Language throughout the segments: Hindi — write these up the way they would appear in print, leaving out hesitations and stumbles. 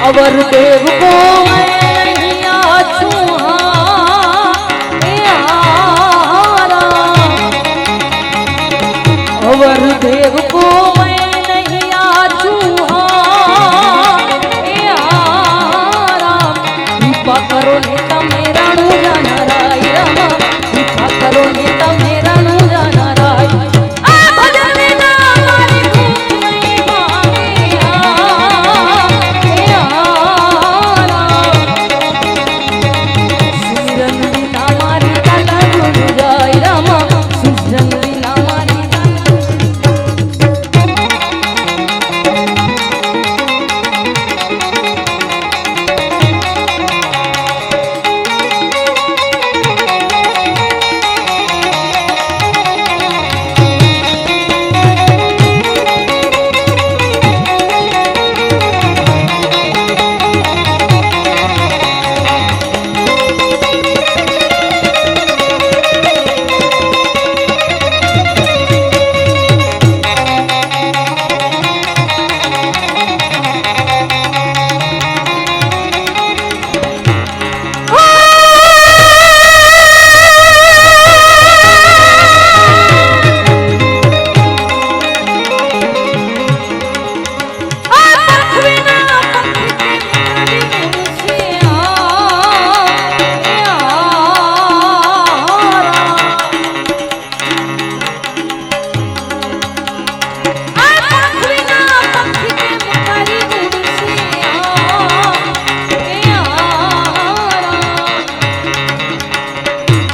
अवर देव को मैं नहीं आछूं अवर देव को मैं नहीं आछूं कृपा करो ने तमे रणु जाना राय रामा कृपा करो ने तमे रणु जाना राय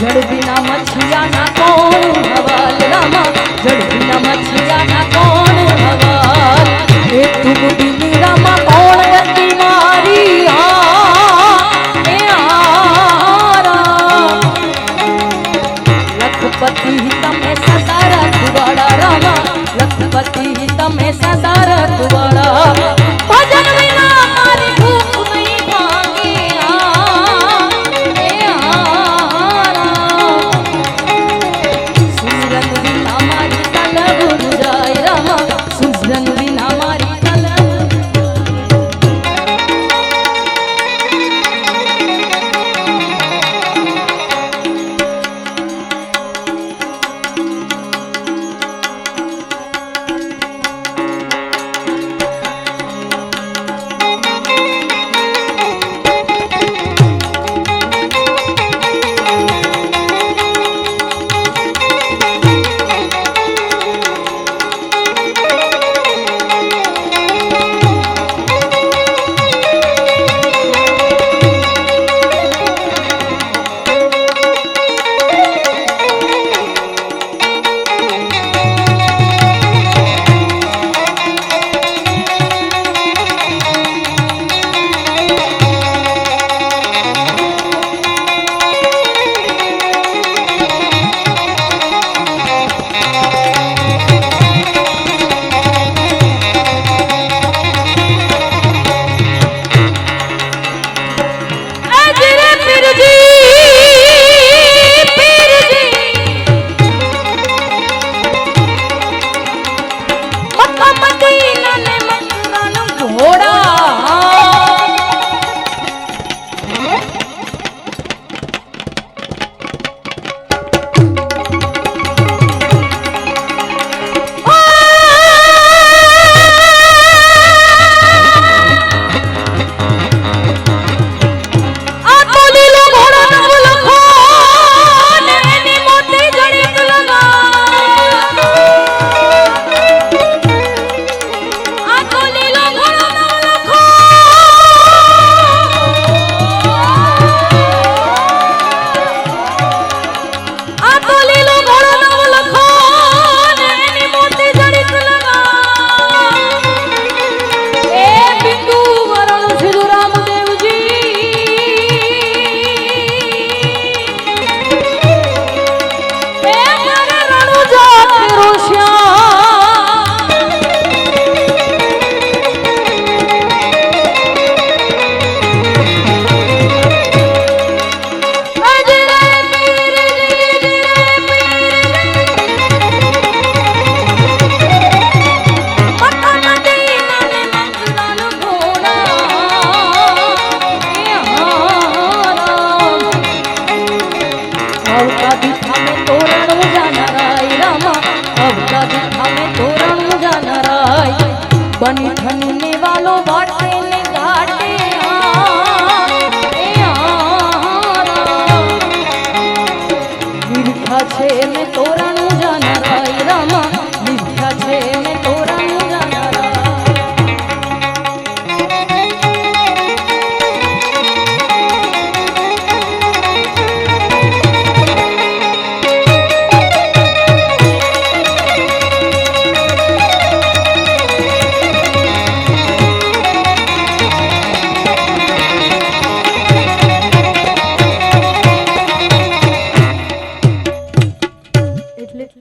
जड़ बिना मछलिया ना कौन हवाल रामा जड़ बिना मछलिया ना कौन हवाल ए तुम बिन रामा कौन गति मारी लखपति तमे सदा रखवाड़ा रामा लखपति तमे सदा रखवाड़ा भजन बिना मारी भूख नहीं भांगी बनी ठन में वालो बाटे